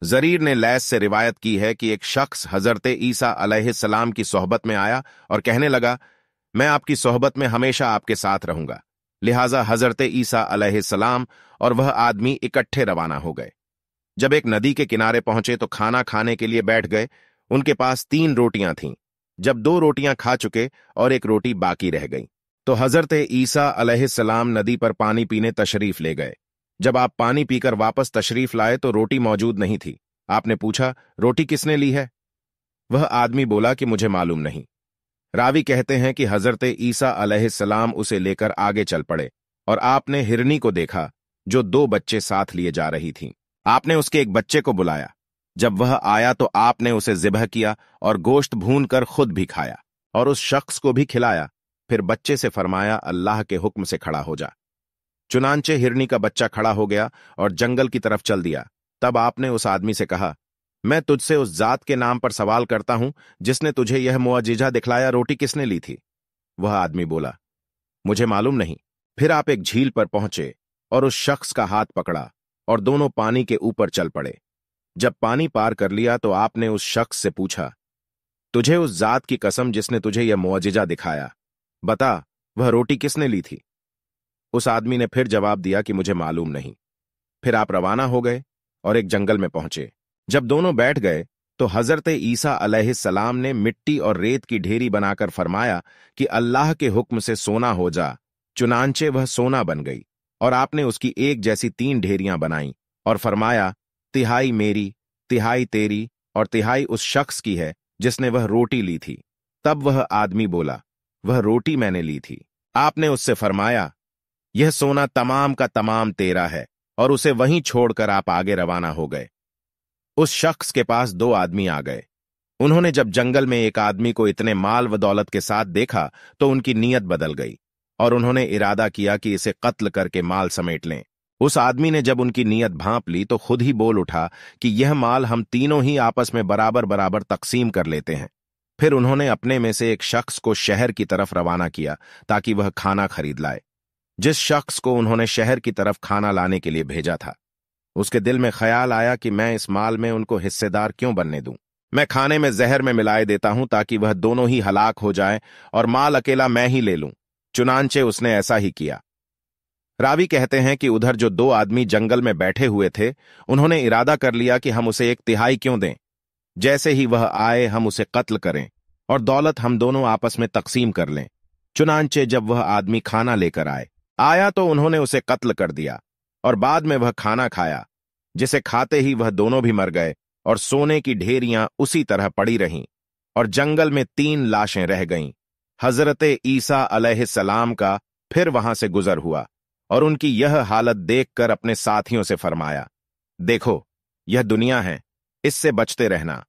Jarir ने lace से रिवायत की है कि एक शख्स हजरत ईसा अलैहिस्सलाम की सोहबत में आया और कहने लगा, मैं आपकी सोहबत में हमेशा आपके साथ रहूंगा। लिहाजा हजरत ईसा अलैहिस्सलाम और वह आदमी इकट्ठे रवाना हो गए। जब एक नदी के किनारे पहुंचे तो खाना खाने के लिए बैठ गए। उनके पास 3 रोटियां थीं। जब 2 रोटियां खा चुके और एक रोटी बाकी रह गई तो हजरत ईसा अलैहिस्सलाम नदी पर पानी पीने तशरीफ ले गए। जब आप पानी पीकर वापस तशरीफ लाए तो रोटी मौजूद नहीं थी। आपने पूछा, रोटी किसने ली है? वह आदमी बोला कि मुझे मालूम नहीं। रावी कहते हैं कि हजरत ईसा अलैहिस्सलाम उसे लेकर आगे चल पड़े और आपने हिरनी को देखा जो 2 बच्चे साथ लिए जा रही थीं। आपने उसके एक बच्चे को बुलाया। जब वह आया तो आपने उसे ज़िबह किया और गोश्त भूनकर खुद भी खाया और उस शख्स को भी खिलाया। फिर बच्चे से फरमाया, अल्लाह के हुक्म से खड़ा हो जा। चुनांचे हिरनी का बच्चा खड़ा हो गया और जंगल की तरफ चल दिया। तब आपने उस आदमी से कहा, मैं तुझसे उस जात के नाम पर सवाल करता हूं जिसने तुझे यह मुअजिजा दिखलाया, रोटी किसने ली थी? वह आदमी बोला, मुझे मालूम नहीं। फिर आप एक झील पर पहुंचे और उस शख्स का हाथ पकड़ा और दोनों पानी के ऊपर चल पड़े। जब पानी पार कर लिया तो आपने उस शख्स से पूछा, तुझे उस जात की कसम जिसने तुझे यह मुअजिजा दिखाया, बता वह रोटी किसने ली थी? उस आदमी ने फिर जवाब दिया कि मुझे मालूम नहीं। फिर आप रवाना हो गए और एक जंगल में पहुंचे। जब दोनों बैठ गए तो हजरत ईसा अलैहिस्सलाम ने मिट्टी और रेत की ढेरी बनाकर फरमाया कि अल्लाह के हुक्म से सोना हो जा। चुनांचे वह सोना बन गई और आपने उसकी एक जैसी 3 ढेरियां बनाई और फरमाया, तिहाई मेरी, तिहाई तेरी और तिहाई उस शख्स की है जिसने वह रोटी ली थी। तब वह आदमी बोला, वह रोटी मैंने ली थी। आपने उससे फरमाया, यह सोना तमाम का तमाम तेरा है, और उसे वहीं छोड़कर आप आगे रवाना हो गए। उस शख्स के पास 2 आदमी आ गए। उन्होंने जब जंगल में एक आदमी को इतने माल व दौलत के साथ देखा तो उनकी नीयत बदल गई और उन्होंने इरादा किया कि इसे कत्ल करके माल समेट लें। उस आदमी ने जब उनकी नीयत भांप ली तो खुद ही बोल उठा कि यह माल हम तीनों ही आपस में बराबर बराबर तकसीम कर लेते हैं। फिर उन्होंने अपने में से एक शख्स को शहर की तरफ रवाना किया ताकि वह खाना खरीद लाए। जिस शख्स को उन्होंने शहर की तरफ खाना लाने के लिए भेजा था, उसके दिल में ख्याल आया कि मैं इस माल में उनको हिस्सेदार क्यों बनने दूं? मैं खाने में जहर में मिलाए देता हूं ताकि वह दोनों ही हलाक हो जाएं और माल अकेला मैं ही ले लूं। चुनांचे उसने ऐसा ही किया। रावी कहते हैं कि उधर जो 2 आदमी जंगल में बैठे हुए थे, उन्होंने इरादा कर लिया कि हम उसे 1 तिहाई क्यों दें। जैसे ही वह आए हम उसे कत्ल करें और दौलत हम दोनों आपस में तकसीम कर लें। चुनांचे जब वह आदमी खाना लेकर आया तो उन्होंने उसे कत्ल कर दिया और बाद में वह खाना खाया, जिसे खाते ही वह दोनों भी मर गए और सोने की ढेरियां उसी तरह पड़ी रहीं और जंगल में 3 लाशें रह गईं। हजरत ईसा अलैहिस्सलाम का फिर वहां से गुजर हुआ और उनकी यह हालत देखकर अपने साथियों से फरमाया, देखो यह दुनिया है, इससे बचते रहना।